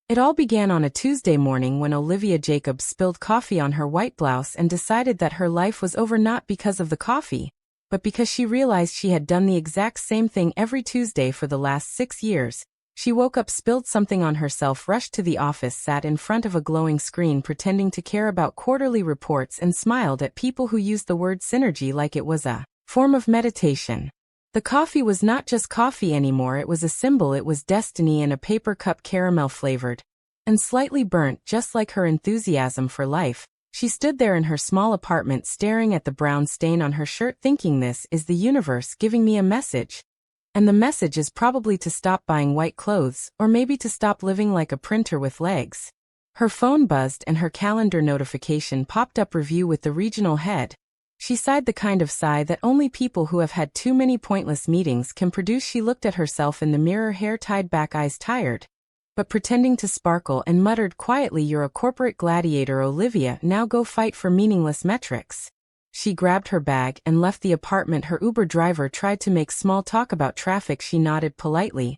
It all began on a Tuesday morning when Olivia Jacobs spilled coffee on her white blouse and decided that her life was over not because of the coffee, but because she realized she had done the exact same thing every Tuesday for the last 6 years. She woke up, spilled something on herself, rushed to the office, sat in front of a glowing screen pretending to care about quarterly reports, and smiled at people who used the word synergy like it was a form of meditation. The coffee was not just coffee anymore, it was a symbol, it was destiny in a paper cup, caramel flavored and slightly burnt, just like her enthusiasm for life. She stood there in her small apartment staring at the brown stain on her shirt, thinking, this is the universe giving me a message. And the message is probably to stop buying white clothes, or maybe to stop living like a printer with legs. Her phone buzzed and her calendar notification popped up, review with the regional head. She sighed, the kind of sigh that only people who have had too many pointless meetings can produce. She looked at herself in the mirror, hair tied back, eyes tired, but pretending to sparkle, and muttered quietly, you're a corporate gladiator, Olivia, now go fight for meaningless metrics. She grabbed her bag and left the apartment. Her Uber driver tried to make small talk about traffic. She nodded politely,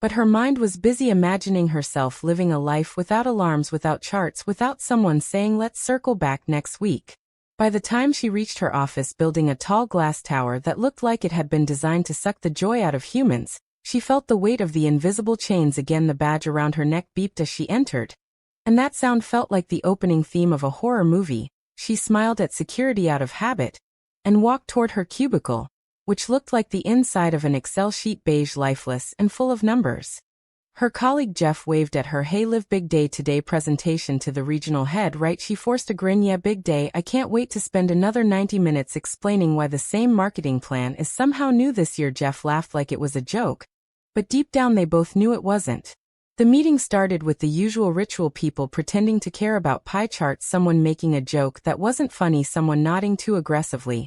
but her mind was busy imagining herself living a life without alarms, without charts, without someone saying, let's circle back next week. By the time she reached her office building, a tall glass tower that looked like it had been designed to suck the joy out of humans, she felt the weight of the invisible chains again. The badge around her neck beeped as she entered, and that sound felt like the opening theme of a horror movie. She smiled at security out of habit and walked toward her cubicle, which looked like the inside of an Excel sheet, beige, lifeless, and full of numbers. Her colleague Jeff waved at her. Hey Liv, big day today, presentation to the regional head, right? She forced a grin. Yeah, big day. I can't wait to spend another 90 minutes explaining why the same marketing plan is somehow new this year. Jeff laughed like it was a joke, but deep down they both knew it wasn't. The meeting started with the usual ritual, people pretending to care about pie charts, someone making a joke that wasn't funny, someone nodding too aggressively,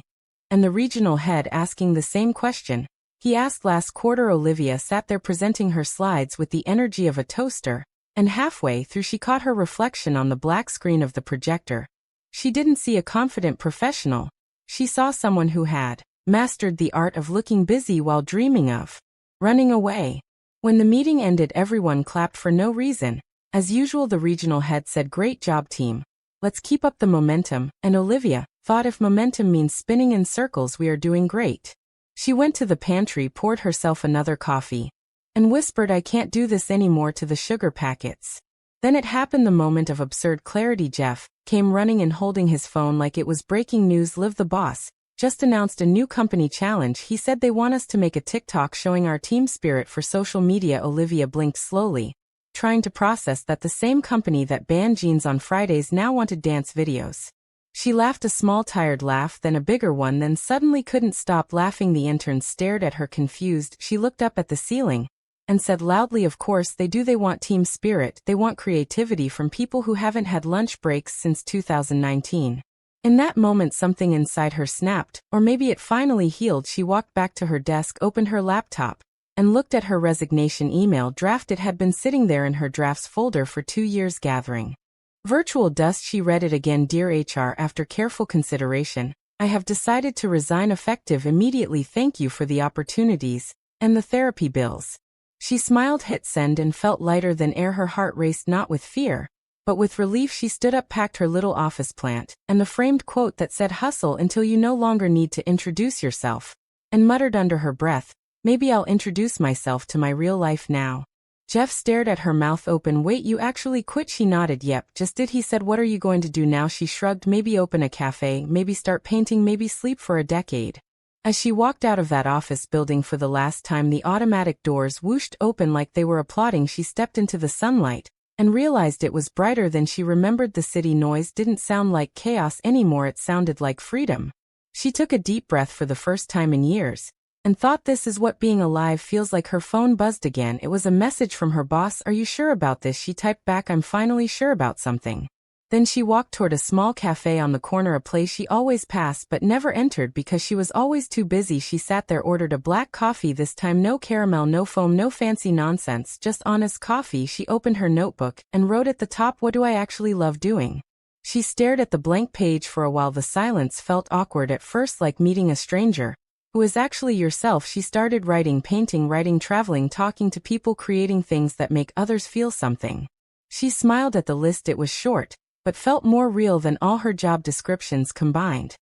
and the regional head asking the same question he asked last quarter. Olivia sat there presenting her slides with the energy of a toaster, and halfway through she caught her reflection on the black screen of the projector. She didn't see a confident professional. She saw someone who had mastered the art of looking busy while dreaming of running away. When the meeting ended, everyone clapped for no reason. As usual, the regional head said, great job, team. Let's keep up the momentum. And Olivia thought, if momentum means spinning in circles, we are doing great. She went to the pantry, poured herself another coffee, and whispered, I can't do this anymore, to the sugar packets. Then it happened, the moment of absurd clarity. Jeff came running and holding his phone like it was breaking news. Liv, the boss, just announced a new company challenge. He said they want us to make a TikTok showing our team spirit for social media. Olivia blinked slowly, trying to process that the same company that banned jeans on Fridays now wanted dance videos. She laughed, a small tired laugh, then a bigger one, then suddenly couldn't stop laughing. The interns stared at her confused. She looked up at the ceiling and said loudly, of course they do. They want team spirit. They want creativity from people who haven't had lunch breaks since 2019. In that moment, something inside her snapped, or maybe it finally healed. She walked back to her desk, opened her laptop, and looked at her resignation email draft. It had been sitting there in her drafts folder for 2 years, gathering virtual dust. She read it again. Dear HR, after careful consideration, I have decided to resign effective immediately. Thank you for the opportunities and the therapy bills. She smiled, hit send, and felt lighter than air. Her heart raced, not with fear, but with relief. She stood up, packed her little office plant and the framed quote that said, hustle until you no longer need to introduce yourself, and muttered under her breath, maybe I'll introduce myself to my real life now. Jeff stared at her, mouth open. Wait, you actually quit? She nodded. Yep, just did. He said, what are you going to do now? She shrugged. Maybe open a cafe, maybe start painting, maybe sleep for a decade. As she walked out of that office building for the last time, the automatic doors whooshed open like they were applauding. She stepped into the sunlight and realized it was brighter than she remembered. The city noise didn't sound like chaos anymore, it sounded like freedom. She took a deep breath for the first time in years, and thought, this is what being alive feels like. Her phone buzzed again. It was a message from her boss. Are you sure about this? She typed back, I'm finally sure about something. Then she walked toward a small cafe on the corner, a place she always passed but never entered because she was always too busy. She sat there, ordered a black coffee, this time no caramel, no foam, no fancy nonsense, just honest coffee. She opened her notebook and wrote at the top, what do I actually love doing? She stared at the blank page for a while. The silence felt awkward at first, like meeting a stranger who is actually yourself. She started writing, painting, writing, traveling, talking to people, creating things that make others feel something. She smiled at the list. It was short, but felt more real than all her job descriptions combined.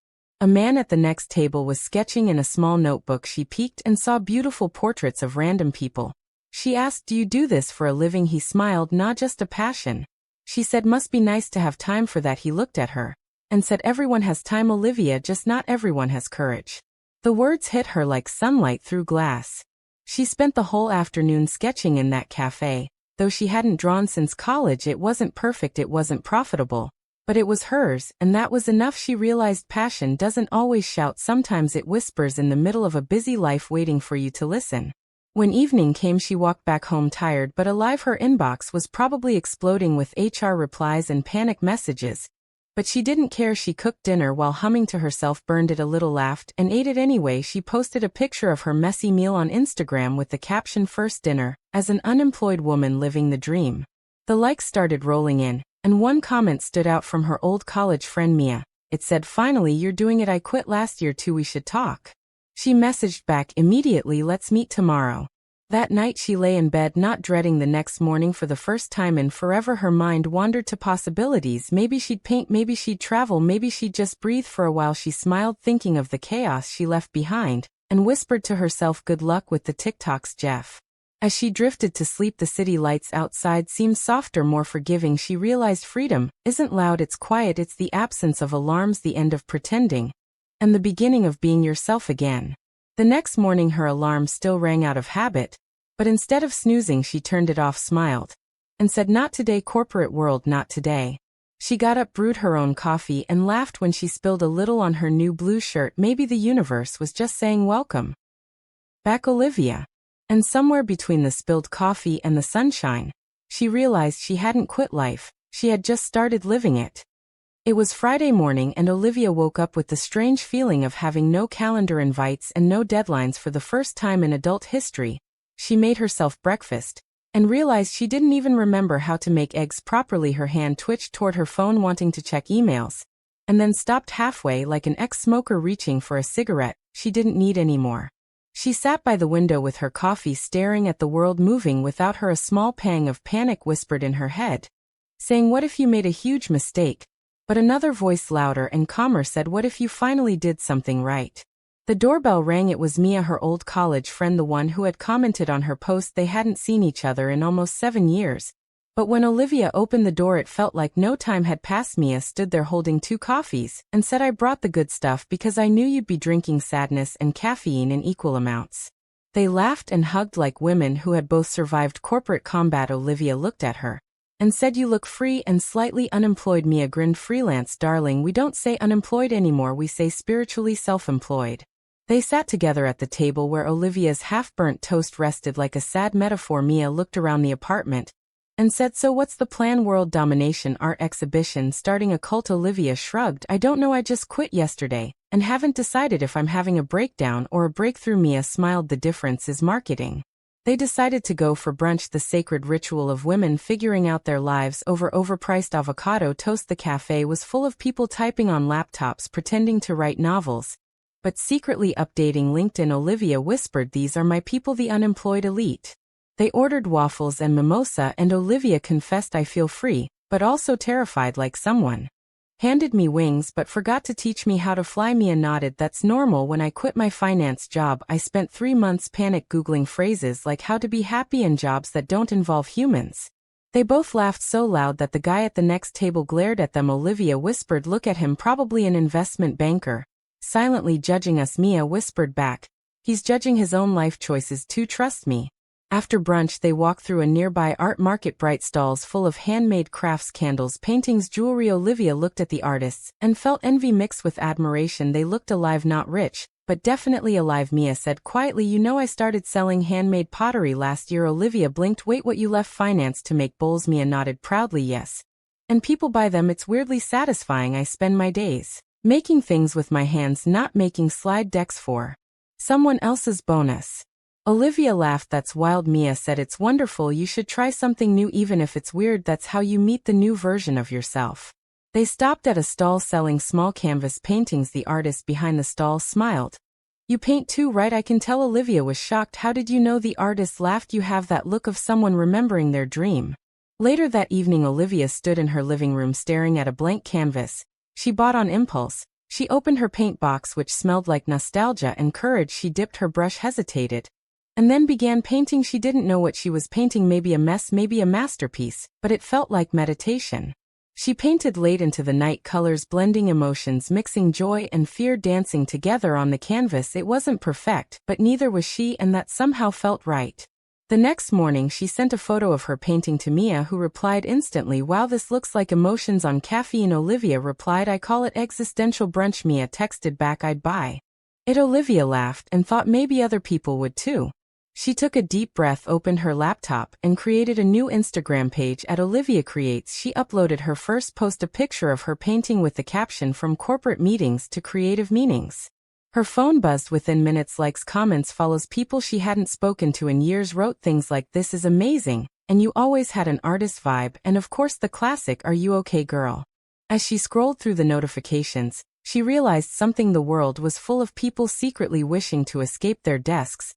A man at the next table was sketching in a small notebook. She peeked and saw beautiful portraits of random people. She asked, "Do you do this for a living?" He smiled, "Not just a passion." She said, "Must be nice to have time for that." He looked at her and said, "Everyone has time, Olivia, just not everyone has courage." The words hit her like sunlight through glass. She spent the whole afternoon sketching in that cafe. Though she hadn't drawn since college, it wasn't perfect, it wasn't profitable. But it was hers, and that was enough. She realized passion doesn't always shout, sometimes it whispers in the middle of a busy life waiting for you to listen. When evening came, she walked back home tired but alive. Her inbox was probably exploding with HR replies and panic messages. But she didn't care. She cooked dinner while humming to herself, burned it a little, laughed, and ate it anyway. She posted a picture of her messy meal on Instagram with the caption, "First dinner, as an unemployed woman living the dream." The likes started rolling in, and one comment stood out from her old college friend Mia. It said, "Finally, you're doing it. I quit last year too. We should talk." She messaged back immediately, "Let's meet tomorrow." That night she lay in bed, not dreading the next morning. For the first time in forever, her mind wandered to possibilities. Maybe she'd paint, maybe she'd travel, maybe she'd just breathe for a while. She smiled, thinking of the chaos she left behind, and whispered to herself, "Good luck with the TikToks, Jeff." As she drifted to sleep, the city lights outside seemed softer, more forgiving. She realized freedom isn't loud, it's quiet, it's the absence of alarms, the end of pretending, and the beginning of being yourself again. The next morning her alarm still rang out of habit, but instead of snoozing she turned it off, smiled, and said, "Not today, corporate world, not today." She got up, brewed her own coffee, and laughed when she spilled a little on her new blue shirt. Maybe the universe was just saying, "Welcome back, Olivia." And somewhere between the spilled coffee and the sunshine, she realized she hadn't quit life, she had just started living it. It was Friday morning, and Olivia woke up with the strange feeling of having no calendar invites and no deadlines. For the first time in adult history, she made herself breakfast, and realized she didn't even remember how to make eggs properly. Her hand twitched toward her phone, wanting to check emails, and then stopped halfway like an ex-smoker reaching for a cigarette she didn't need anymore. She sat by the window with her coffee, staring at the world moving without her. A small pang of panic whispered in her head, saying, "What if you made a huge mistake?" But another voice, louder and calmer, said, "What if you finally did something right?" The doorbell rang. It was Mia, her old college friend, the one who had commented on her post. They hadn't seen each other in almost 7 years. But when Olivia opened the door, it felt like no time had passed. Mia stood there holding 2 coffees and said, "I brought the good stuff because I knew you'd be drinking sadness and caffeine in equal amounts." They laughed and hugged like women who had both survived corporate combat. Olivia looked at her and said, "You look free and slightly unemployed." Mia grinned, "Freelance, darling. We don't say unemployed anymore, we say spiritually self-employed." They sat together at the table where Olivia's half-burnt toast rested like a sad metaphor. Mia looked around the apartment and said, "So what's the plan?" "World domination, art exhibition, starting a cult." Olivia shrugged, "I don't know, I just quit yesterday, and haven't decided if I'm having a breakdown or a breakthrough." Mia smiled, "The difference is marketing." They decided to go for brunch, the sacred ritual of women figuring out their lives over overpriced avocado toast. The cafe was full of people typing on laptops, pretending to write novels, but secretly updating LinkedIn. Olivia whispered, "These are my people, the unemployed elite." They ordered waffles and mimosa, and Olivia confessed, "I feel free, but also terrified, like someone handed me wings but forgot to teach me how to fly." Mia nodded, "That's normal. When I quit my finance job, I spent 3 months panic Googling phrases like how to be happy in jobs that don't involve humans." They both laughed so loud that the guy at the next table glared at them. Olivia whispered, "Look at him, probably an investment banker, silently judging us." Mia whispered back, "He's judging his own life choices too, trust me." After brunch they walked through a nearby art market, bright stalls full of handmade crafts, candles, paintings, jewelry. Olivia looked at the artists and felt envy mixed with admiration. They looked alive, not rich, but definitely alive. Mia said quietly, "You know, I started selling handmade pottery last year." Olivia blinked, "Wait, what? You left finance to make bowls?" Mia nodded proudly, "Yes. And people buy them. It's weirdly satisfying. I spend my days making things with my hands, not making slide decks for someone else's bonus." Olivia laughed, "That's wild." Mia said, "It's wonderful. You should try something new, even if it's weird. That's how you meet the new version of yourself." They stopped at a stall selling small canvas paintings. The artist behind the stall smiled. "You paint too, right?" "I can tell." Olivia was shocked. "How did you know?" The artist laughed, "You have that look of someone remembering their dream." Later that evening, Olivia stood in her living room staring at a blank canvas she bought on impulse. She opened her paint box, which smelled like nostalgia and courage. She dipped her brush, hesitated, and then began painting. She didn't know what she was painting, maybe a mess, maybe a masterpiece, but it felt like meditation. She painted late into the night, colors blending, emotions mixing, joy and fear dancing together on the canvas. It wasn't perfect, but neither was she, and that somehow felt right. The next morning she sent a photo of her painting to Mia, who replied instantly, "Wow, this looks like emotions on caffeine." Olivia replied, "I call it existential brunch." Mia texted back, "I'd buy it." Olivia laughed and thought maybe other people would too. She took a deep breath, opened her laptop, and created a new Instagram page at Olivia Creates. She uploaded her first post, a picture of her painting with the caption, "From corporate meetings to creative meanings." Her phone buzzed within minutes. Likes, comments, follows. People she hadn't spoken to in years wrote things like, "This is amazing," and "You always had an artist vibe," and of course the classic, "Are you okay, girl?" As she scrolled through the notifications, she realized something. The world was full of people secretly wishing to escape their desks,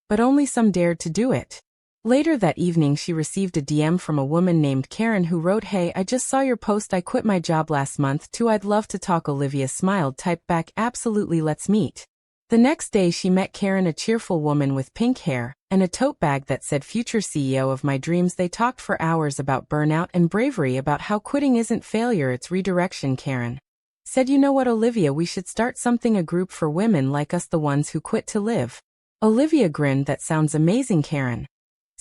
but only some dared to do it. Later that evening she received a DM from a woman named Karen who wrote, "Hey, I just saw your post. I quit my job last month too. I'd love to talk." Olivia smiled, typed back, "Absolutely, let's meet." The next day she met Karen, a cheerful woman with pink hair and a tote bag that said, "Future CEO of my dreams." They talked for hours about burnout and bravery, about how quitting isn't failure, it's redirection. Karen said, "You know what, Olivia, we should start something, a group for women like us, the ones who quit to live." Olivia grinned, "That sounds amazing." Karen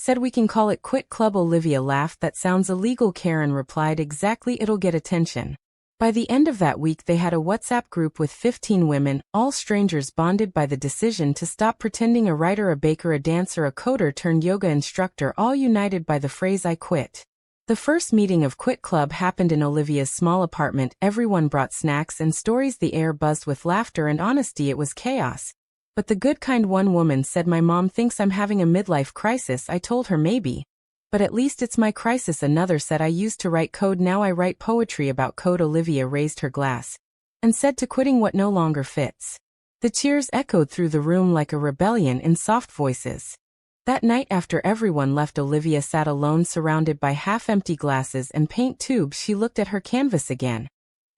said, "We can call it Quit Club." Olivia laughed, "That sounds illegal." Karen replied, "Exactly, it'll get attention." By the end of that week they had a WhatsApp group with 15 women, all strangers, bonded by the decision to stop pretending, a writer, a baker, a dancer, a coder turned yoga instructor, all united by the phrase, "I quit." The first meeting of Quit Club happened in Olivia's small apartment. Everyone brought snacks and stories. The air buzzed with laughter and honesty. It was chaos, but the good kind. One woman said, "My mom thinks I'm having a midlife crisis." I told her, "Maybe, but at least it's my crisis." Another said, "I used to write code, now I write poetry about code." Olivia raised her glass and said, "To quitting what no longer fits." The cheers echoed through the room like a rebellion in soft voices. That night, after everyone left, Olivia sat alone, surrounded by half-empty glasses and paint tubes. She looked at her canvas again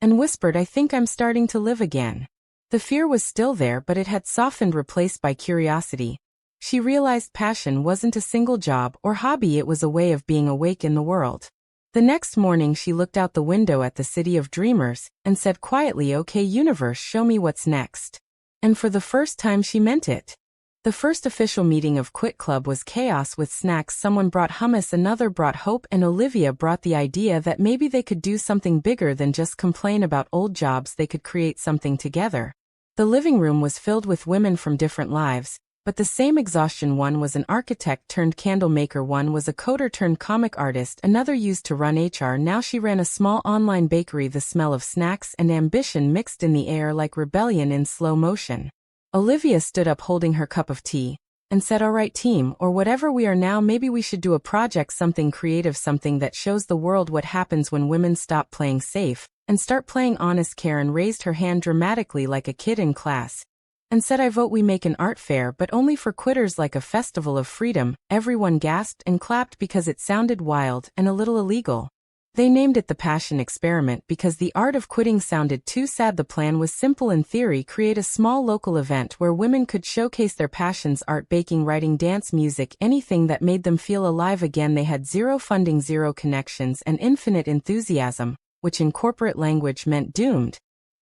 and whispered, "I think I'm starting to live again." The fear was still there, but it had softened, replaced by curiosity. She realized passion wasn't a single job or hobby, it was a way of being awake in the world. The next morning she looked out the window at the city of dreamers and said quietly, "Okay, universe, show me what's next." And for the first time she meant it. The first official meeting of Quit Club was chaos with snacks. Someone brought hummus, another brought hope, and Olivia brought the idea that maybe they could do something bigger than just complain about old jobs. They could create something together. The living room was filled with women from different lives, but the same exhaustion. One was an architect turned candle maker, one was a coder turned comic artist, another used to run HR. Now she ran a small online bakery. The smell of snacks and ambition mixed in the air like rebellion in slow motion. Olivia stood up holding her cup of tea and said, "All right, team, or whatever we are now, maybe we should do a project, something creative, something that shows the world what happens when women stop playing safe and start playing honest." Karen raised her hand dramatically like a kid in class and said, "I vote we make an art fair, but only for quitters, like a festival of freedom." Everyone gasped and clapped because it sounded wild and a little illegal. They named it the Passion Experiment because the art of quitting sounded too sad. The plan was simple in theory: create a small local event where women could showcase their passions, art, baking, writing, dance, music, anything that made them feel alive again. They had zero funding, zero connections, and infinite enthusiasm, which in corporate language meant doomed,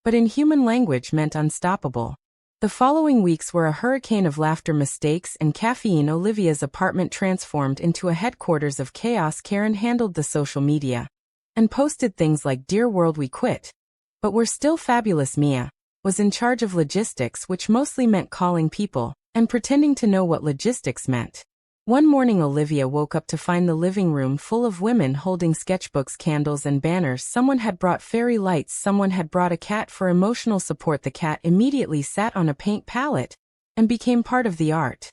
but in human language meant unstoppable. The following weeks were a hurricane of laughter, mistakes, and caffeine. Olivia's apartment transformed into a headquarters of chaos. Karen handled the social media and posted things like, "Dear world, we quit, but we're still fabulous." Mia was in charge of logistics, which mostly meant calling people and pretending to know what logistics meant. One morning Olivia woke up to find the living room full of women holding sketchbooks, candles, and banners. Someone had brought fairy lights, someone had brought a cat for emotional support. The cat immediately sat on a paint palette and became part of the art.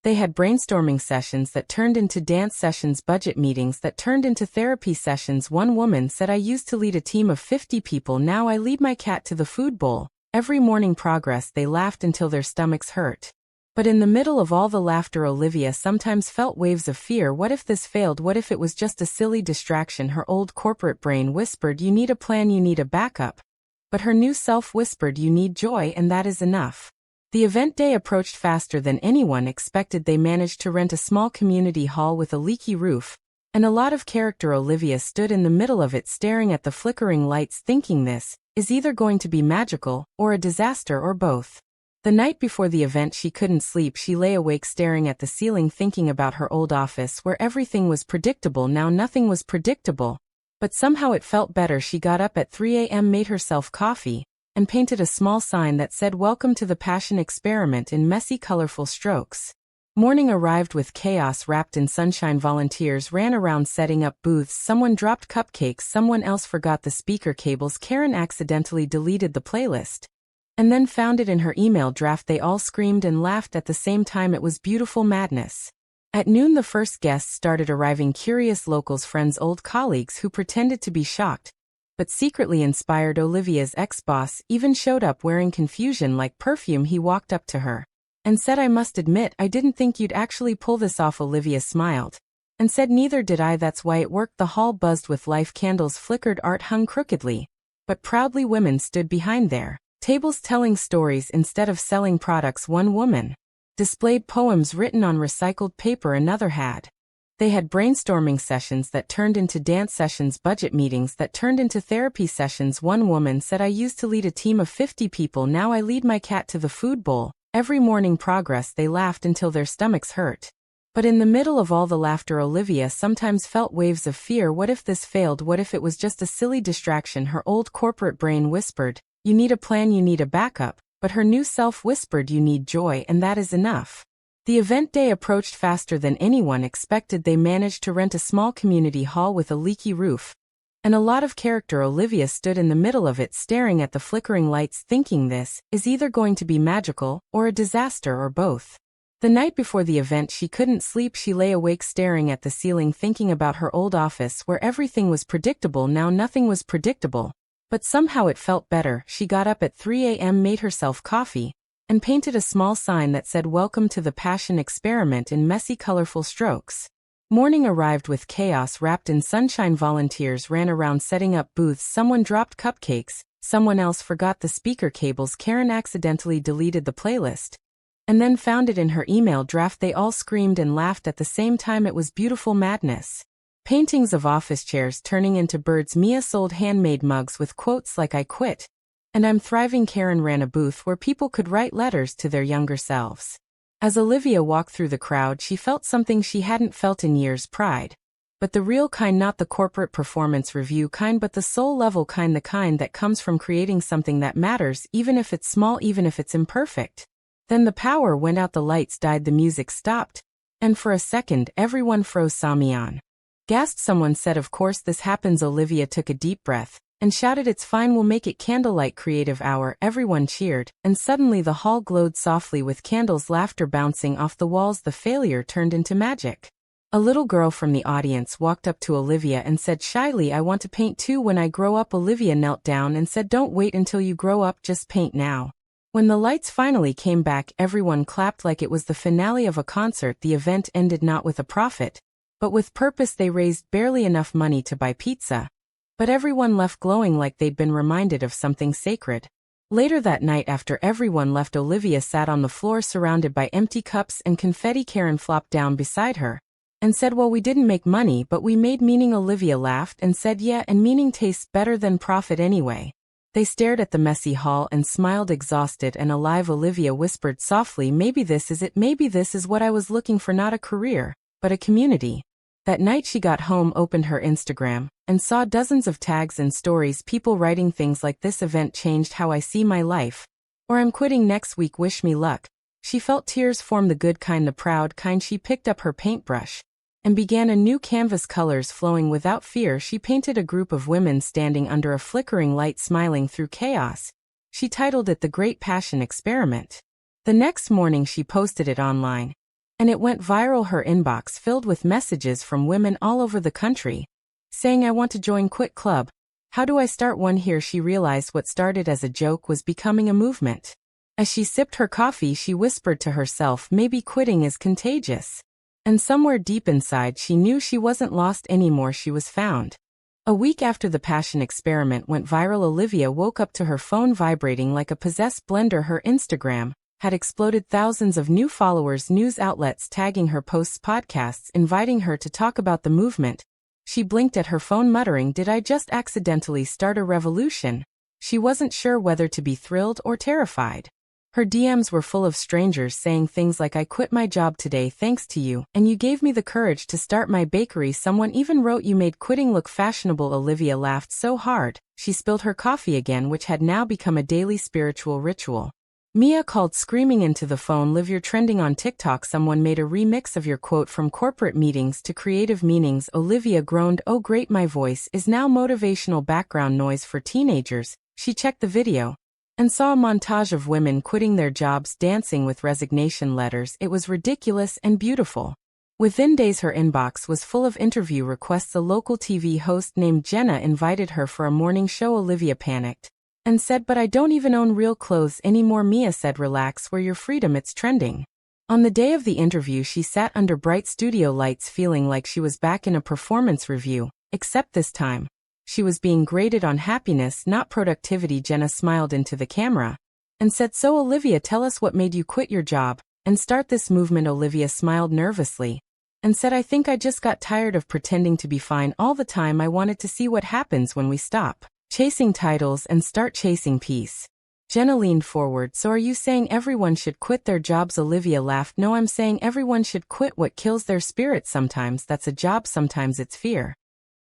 They had brainstorming sessions that turned into dance sessions, budget meetings that turned into therapy sessions. One woman said, "I used to lead a team of 50 people, now I lead my cat to the food bowl every morning." Progress. They laughed until their stomachs hurt. But in the middle of all the laughter, Olivia sometimes felt waves of fear. What if this failed? What if it was just a silly distraction? Her old corporate brain whispered, you need a plan, you need a backup. But her new self whispered, you need joy, and that is enough. The event day approached faster than anyone expected. They managed to rent a small community hall with a leaky roof, and a lot of character. Olivia stood in the middle of it staring at the flickering lights, thinking this is either going to be magical or a disaster or both. The night before the event she couldn't sleep. She lay awake staring at the ceiling thinking about her old office where everything was predictable. Now nothing was predictable, but somehow it felt better. She got up at 3 a.m., made herself coffee, and painted a small sign that said welcome to the passion experiment in messy colorful strokes. Morning arrived with chaos wrapped in sunshine. Volunteers ran around setting up booths. Someone dropped cupcakes. Someone else forgot the speaker cables. Karen accidentally deleted the playlist and then found it in her email draft. They all screamed and laughed at the same time. It was beautiful madness. At noon the first guests started arriving, curious locals, friends, old colleagues who pretended to be shocked, but secretly inspired. Olivia's ex-boss even showed up wearing confusion like perfume. He walked up to her and said, I must admit, I didn't think you'd actually pull this off. Olivia smiled and said, neither did I. That's why it worked. The hall buzzed with life. Candles flickered, art hung crookedly, but proudly women stood behind their tables telling stories instead of selling products. One woman displayed poems written on recycled paper. Another had. They had brainstorming sessions that turned into dance sessions, budget meetings that turned into therapy sessions. One woman said, I used to lead a team of 50 people. Now I lead my cat to the food bowl every morning. Progress. They laughed until their stomachs hurt. But in the middle of all the laughter, Olivia sometimes felt waves of fear. What if this failed? What if it was just a silly distraction? Her old corporate brain whispered, you need a plan, you need a backup, but her new self whispered, you need joy, and that is enough. The event day approached faster than anyone expected. They managed to rent a small community hall with a leaky roof and a lot of character. Olivia stood in the middle of it staring at the flickering lights thinking this is either going to be magical or a disaster or both. The night before the event she couldn't sleep. She lay awake staring at the ceiling thinking about her old office where everything was predictable. Now nothing was predictable, but somehow it felt better. She got up at 3 a.m., made herself coffee, and painted a small sign that said welcome to the passion experiment in messy colorful strokes. Morning arrived with chaos wrapped in sunshine. Volunteers ran around setting up booths. Someone dropped cupcakes. Someone else forgot the speaker cables. Karen accidentally deleted the playlist and then found it in her email draft. They all screamed and laughed at the same time. It was beautiful madness. Paintings of office chairs turning into birds. Mia sold handmade mugs with quotes like I quit and I'm thriving. Karen ran a booth where people could write letters to their younger selves. As Olivia walked through the crowd she felt something she hadn't felt in years, pride. But the real kind, not the corporate performance review kind, but the soul level kind, the kind that comes from creating something that matters, even if it's small, even if it's imperfect. Then the power went out, the lights died, the music stopped, and for a second everyone froze. Saw me on. Gasped. Someone said, of course this happens. Olivia took a deep breath and shouted, it's fine, we'll make it candlelight creative hour. Everyone cheered, and suddenly the hall glowed softly with candles, laughter bouncing off the walls. The failure turned into magic. A little girl from the audience walked up to Olivia and said shyly, I want to paint too when I grow up. Olivia knelt down and said, don't wait until you grow up, just paint now. When the lights finally came back everyone clapped like it was the finale of a concert. The event ended not with a profit, but with purpose. They raised barely enough money to buy pizza, but everyone left glowing like they'd been reminded of something sacred. Later that night, after everyone left, Olivia sat on the floor surrounded by empty cups and confetti. Karen flopped down beside her and said, well, we didn't make money, but we made meaning. Olivia laughed and said, yeah, and meaning tastes better than profit anyway. They stared at the messy hall and smiled, exhausted and alive. Olivia whispered softly, maybe this is it, maybe this is what I was looking for, not a career, but a community. That night she got home, opened her Instagram, and saw dozens of tags and stories, people writing things like, this event changed how I see my life, or I'm quitting next week, wish me luck. She felt tears form, the good kind, the proud kind. She picked up her paintbrush and began a new canvas, colors flowing without fear. She painted a group of women standing under a flickering light, smiling through chaos. She titled it The Great Passion Experiment. The next morning she posted it online, and it went viral. Her inbox filled with messages from women all over the country, saying, I want to join Quit Club. How do I start one? Here she realized what started as a joke was becoming a movement. As she sipped her coffee, she whispered to herself, maybe quitting is contagious. And somewhere deep inside she knew she wasn't lost anymore, she was found. A week after the passion experiment went viral, Olivia woke up to her phone vibrating like a possessed blender. Her Instagram had exploded, thousands of new followers, news outlets tagging her posts, podcasts inviting her to talk about the movement. She blinked at her phone muttering, "Did I just accidentally start a revolution?" She wasn't sure whether to be thrilled or terrified. Her DMs were full of strangers saying things like, "I quit my job today thanks to you, and you gave me the courage to start my bakery." Someone even wrote, "You made quitting look fashionable." Olivia laughed so hard, she spilled her coffee again, which had now become a daily spiritual ritual. Mia called screaming into the phone, "Liv, you're trending on TikTok. Someone made a remix of your quote from corporate meetings to creative meanings." Olivia groaned, "Oh great, my voice is now motivational background noise for teenagers." She checked the video and saw a montage of women quitting their jobs, dancing with resignation letters. It was ridiculous and beautiful. Within days her inbox was full of interview requests. A local TV host named Jenna invited her for a morning show. Olivia panicked and said, "But I don't even own real clothes anymore." Mia said, "Relax, wear your freedom, it's trending." On the day of the interview she sat under bright studio lights feeling like she was back in a performance review, except this time she was being graded on happiness, not productivity. Jenna smiled into the camera and said, "So Olivia, tell us what made you quit your job and start this movement." Olivia smiled nervously and said, "I think I just got tired of pretending to be fine all the time. I wanted to see what happens when we stop chasing titles and start chasing peace." Jenna leaned forward, "So are you saying everyone should quit their jobs?" Olivia laughed, "No, I'm saying everyone should quit what kills their spirit. Sometimes that's a job, sometimes it's fear."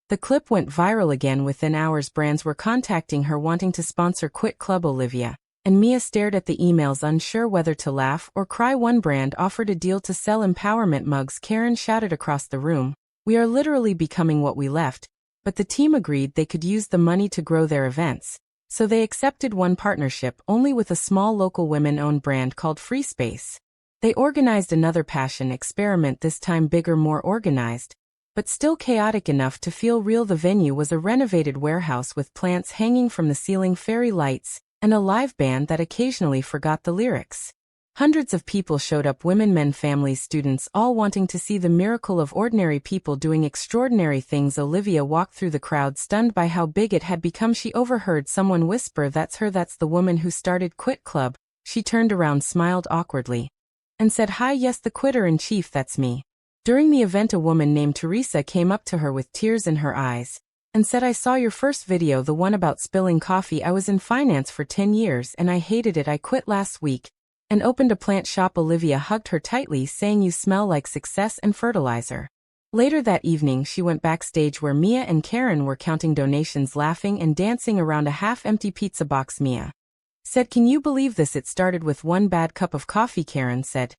The clip went viral again. Within hours brands were contacting her wanting to sponsor Quit Club Olivia, and Mia stared at the emails unsure whether to laugh or cry. One brand offered a deal to sell empowerment mugs. Karen shouted across the room, "We are literally becoming what we left." But the team agreed they could use the money to grow their events, so they accepted one partnership only with a small local women-owned brand called Free Space. They organized another passion experiment, this time bigger, more organized, but still chaotic enough to feel real. The venue was a renovated warehouse with plants hanging from the ceiling, fairy lights, and a live band that occasionally forgot the lyrics. Hundreds of people showed up, women, men, families, students, all wanting to see the miracle of ordinary people doing extraordinary things. Olivia walked through the crowd, stunned by how big it had become. She overheard someone whisper, "That's her, that's the woman who started Quit Club." She turned around, smiled awkwardly, and said, "Hi, yes, the quitter in chief, that's me." During the event a woman named Teresa came up to her with tears in her eyes and said, "I saw your first video, the one about spilling coffee. I was in finance for 10 years and I hated it. I quit last week and opened a plant shop." Olivia hugged her tightly, saying, "You smell like success and fertilizer." Later that evening she went backstage where Mia and Karen were counting donations, laughing and dancing around a half-empty pizza box. Mia said, "Can you believe this? It started with one bad cup of coffee." Karen said,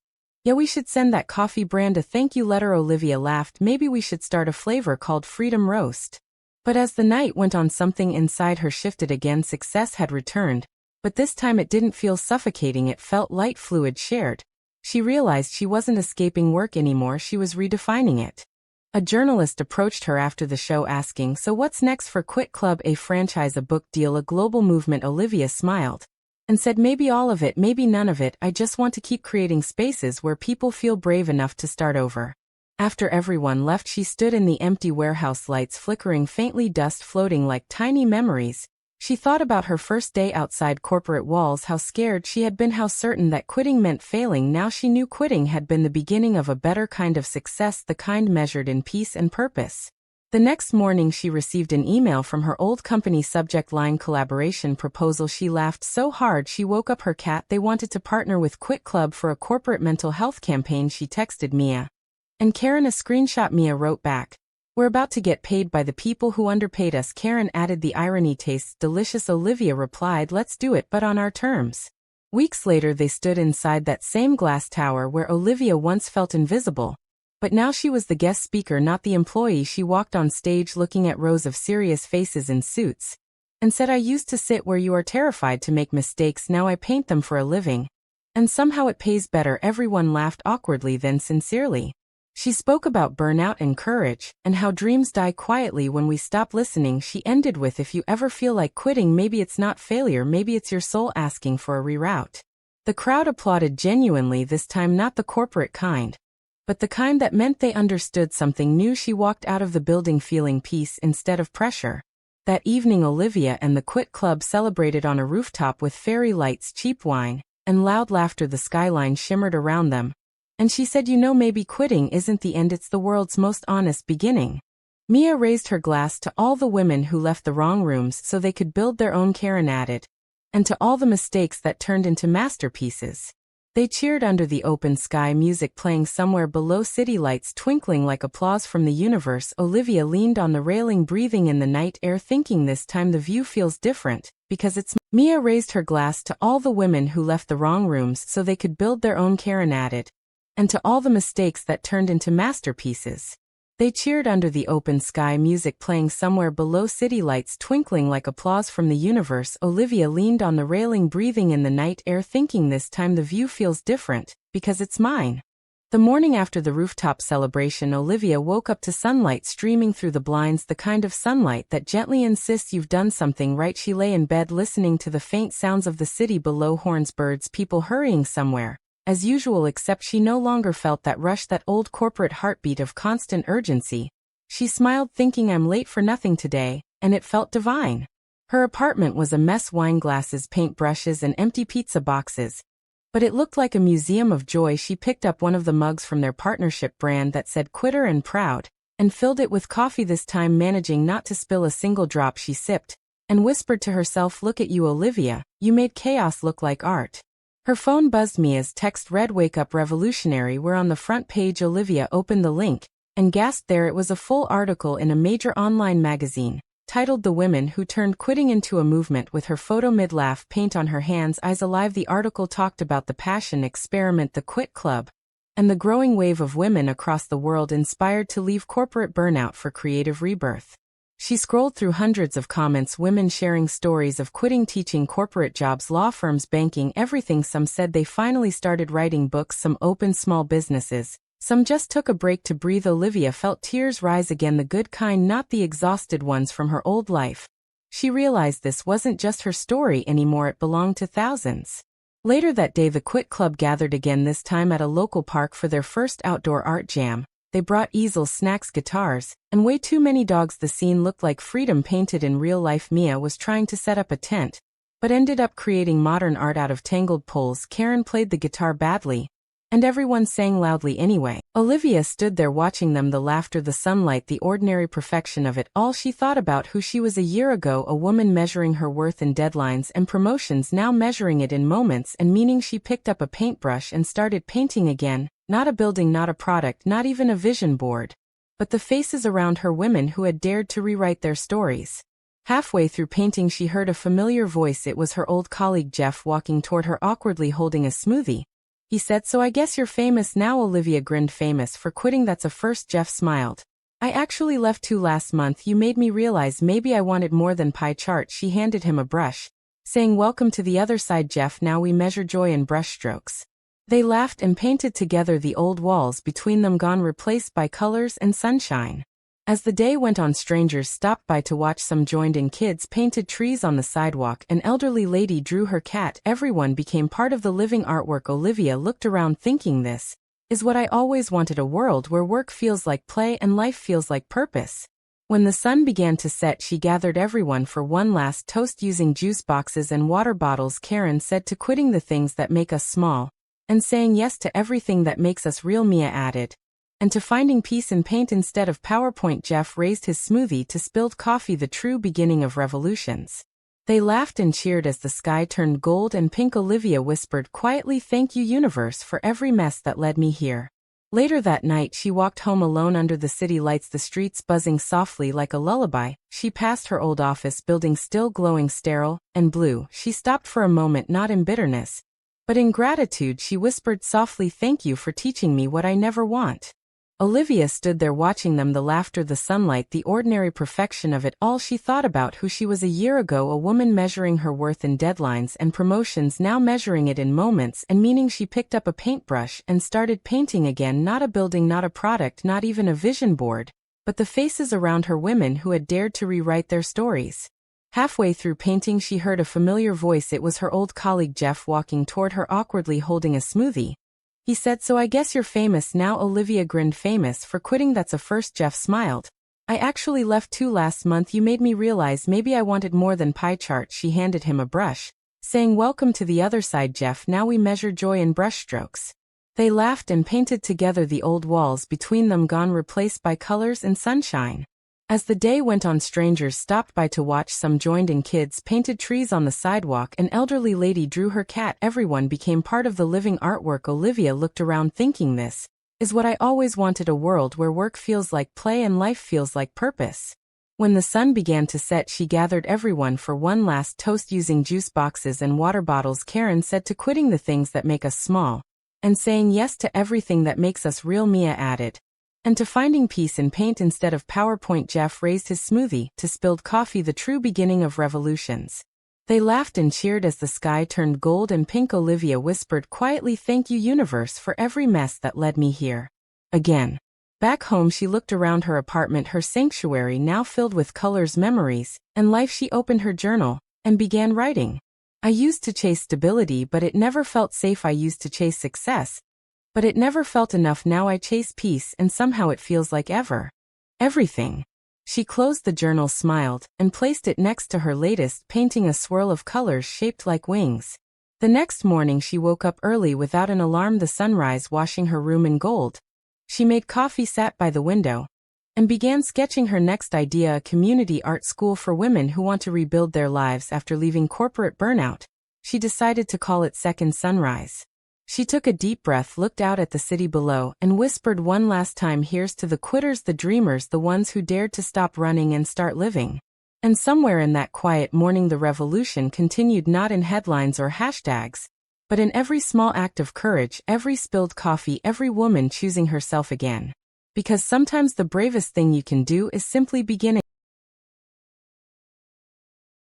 "Yeah, we should send that coffee brand a thank you letter." Olivia laughed, "Maybe we should start a flavor called Freedom Roast." But as the night went on, something inside her shifted again. Success had returned, but this time it didn't feel suffocating. It felt light, fluid, shared. She realized she wasn't escaping work anymore, she was redefining it. A journalist approached her after the show asking, "So what's next for Quit Club? A franchise, a book deal, a global movement?" Olivia smiled and said, "Maybe all of it, maybe none of it. I just want to keep creating spaces where people feel brave enough to start over." After everyone left she stood in the empty warehouse, lights flickering faintly, dust floating like tiny memories. She thought about her first day outside corporate walls, how scared she had been, how certain that quitting meant failing. Now she knew quitting had been the beginning of a better kind of success, the kind measured in peace and purpose. The next morning she received an email from her old company, subject line collaboration proposal. She laughed so hard she woke up her cat. They wanted to partner with Quit Club for a corporate mental health campaign. She texted Mia and Karen a screenshot. Mia wrote back, "We're about to get paid by the people who underpaid us." Karen added, "The irony tastes delicious." Olivia replied, "Let's do it, but on our terms." Weeks later they stood inside that same glass tower where Olivia once felt invisible. But now she was the guest speaker, not the employee. She walked on stage looking at rows of serious faces in suits and said, "I used to sit where you are, terrified to make mistakes. Now I paint them for a living. And somehow it pays better." Everyone laughed awkwardly, then sincerely. She spoke about burnout and courage, and how dreams die quietly when we stop listening. She ended with, "If you ever feel like quitting, maybe it's not failure, maybe it's your soul asking for a reroute." The crowd applauded genuinely this time, not the corporate kind, but the kind that meant they understood something new. She walked out of the building feeling peace instead of pressure. That evening Olivia and the Quit Club celebrated on a rooftop with fairy lights, cheap wine, and loud laughter. The skyline shimmered around them. And she said, maybe quitting isn't the end, it's the world's most honest beginning. Mia raised her glass to all the women who left the wrong rooms so they could build their own. Karen added, and to all the mistakes that turned into masterpieces. They cheered under the open sky, music playing somewhere below, city lights twinkling like applause from the universe. Olivia leaned on the railing, breathing in the night air, thinking this time the view feels different, because it's Mia raised her glass to all the women who left the wrong rooms so they could build their own. Karen added, and to all the mistakes that turned into masterpieces. They cheered under the open sky, music playing somewhere below, city lights twinkling like applause from the universe. Olivia leaned on the railing, breathing in the night air, thinking this time the view feels different, because it's mine. The morning after the rooftop celebration, Olivia woke up to sunlight streaming through the blinds, the kind of sunlight that gently insists you've done something right. She lay in bed listening to the faint sounds of the city below, horns, birds, people hurrying somewhere, as usual, except she no longer felt that rush, that old corporate heartbeat of constant urgency. She smiled, thinking, I'm late for nothing today, and it felt divine. Her apartment was a mess, wine glasses, paintbrushes, and empty pizza boxes. But it looked like a museum of joy. She picked up one of the mugs from their partnership brand that said Quitter and Proud, and filled it with coffee, this time managing not to spill a single drop. She sipped, and whispered to herself, look at you, Olivia, you made chaos look like art. Her phone buzzed. Mia's text read, wake up revolutionary. We're on the front page. Olivia opened the link, and gasped. There it was, a full article in a major online magazine, titled The Women Who Turned Quitting into a Movement, with her photo mid-laugh, paint on her hands, eyes alive. The article talked about the passion experiment, the Quit Club, and the growing wave of women across the world inspired to leave corporate burnout for creative rebirth. She scrolled through hundreds of comments, women sharing stories of quitting, teaching, corporate jobs, law firms, banking, everything. Some said they finally started writing books, some opened small businesses, some just took a break to breathe. Olivia felt tears rise again, the good kind, not the exhausted ones from her old life. She realized this wasn't just her story anymore, it belonged to thousands. Later that day, the Quit Club gathered again, this time at a local park for their first outdoor art jam. They brought easels, snacks, guitars, and way too many dogs. The scene looked like freedom painted in real life. Mia was trying to set up a tent, but ended up creating modern art out of tangled poles. Karen played the guitar badly, and everyone sang loudly anyway. Olivia stood there watching them, the laughter, the sunlight, the ordinary perfection of it all. She thought about who she was a year ago, a woman measuring her worth in deadlines and promotions, now measuring it in moments and meaning. She picked up a paintbrush and started painting again. Not a building, not a product, not even a vision board, but the faces around her, women who had dared to rewrite their stories. Halfway through painting, she heard a familiar voice. It was her old colleague Jeff, walking toward her awkwardly holding a smoothie. He said, so I guess you're famous now. Olivia grinned. Famous for quitting? That's a first. Jeff smiled. I actually left too last month. You made me realize maybe I wanted more than pie chart. She handed him a brush, saying, welcome to the other side, Jeff. Now we measure joy in brushstrokes. They laughed and painted together, the old walls between them gone, replaced by colors and sunshine. As the day went on, strangers stopped by to watch. Some joined in, kids painted trees on the sidewalk, an elderly lady drew her cat. Everyone became part of the living artwork. Olivia looked around thinking, this is what I always wanted, a world where work feels like play and life feels like purpose. When the sun began to set, she gathered everyone for one last toast using juice boxes and water bottles. Karen said, to quitting the things that make us small, and saying yes to everything that makes us real. Mia added, and to finding peace in paint instead of PowerPoint. Jeff raised his smoothie to spilled coffee, the true beginning of revolutions. They laughed and cheered as the sky turned gold and pink. Olivia whispered quietly, thank you, universe, for every mess that led me here. Later that night, she walked home alone under the city lights, the streets buzzing softly like a lullaby. She passed her old office building, still glowing, sterile and blue. She stopped for a moment, not in bitterness, but in gratitude. She whispered softly, thank you for teaching me what I never want. Olivia stood there watching them, the laughter, the sunlight, the ordinary perfection of it all. She thought about who she was a year ago, a woman measuring her worth in deadlines and promotions, now measuring it in moments and meaning. She picked up a paintbrush and started painting again, not a building, not a product, not even a vision board, but the faces around her, women who had dared to rewrite their stories. Halfway through painting, she heard a familiar voice. It was her old colleague Jeff walking toward her awkwardly holding a smoothie. He said, "So I guess you're famous now." Olivia grinned. "Famous for quitting? That's a first." Jeff smiled. "I actually left too last month. You made me realize maybe I wanted more than pie charts." She handed him a brush, saying, "Welcome to the other side, Jeff. Now we measure joy in brushstrokes." They laughed and painted together, the old walls between them gone, replaced by colors and sunshine. As the day went on, strangers stopped by to watch. Some joined in. Kids painted trees on the sidewalk. An elderly lady drew her cat. Everyone became part of the living artwork. Olivia looked around thinking, this is what I always wanted, a world where work feels like play and life feels like purpose. When the sun began to set, she gathered everyone for one last toast using juice boxes and water bottles. Karen said, "To quitting the things that make us small and saying yes to everything that makes us real." Mia added, "And to finding peace in paint instead of PowerPoint." Jeff raised his smoothie to spilled coffee, the true beginning of revolutions. They laughed and cheered as the sky turned gold and pink. Olivia whispered quietly, "Thank you, universe, for every mess that led me here." Again. Back home, she looked around her apartment, her sanctuary now filled with colors, memories, and life. She opened her journal and began writing. "I used to chase stability, but it never felt safe. I used to chase success, but it never felt enough. Now I chase peace, and somehow it feels like everything." She closed the journal, smiled, and placed it next to her latest painting, a swirl of colors shaped like wings. The next morning she woke up early without an alarm, the sunrise washing her room in gold. She made coffee, sat by the window, and began sketching her next idea, a community art school for women who want to rebuild their lives after leaving corporate burnout. She decided to call it Second Sunrise. She took a deep breath, looked out at the city below, and whispered one last time, "Here's to the quitters, the dreamers, the ones who dared to stop running and start living." And somewhere in that quiet morning, the revolution continued, not in headlines or hashtags, but in every small act of courage, every spilled coffee, every woman choosing herself again. Because sometimes the bravest thing you can do is simply begin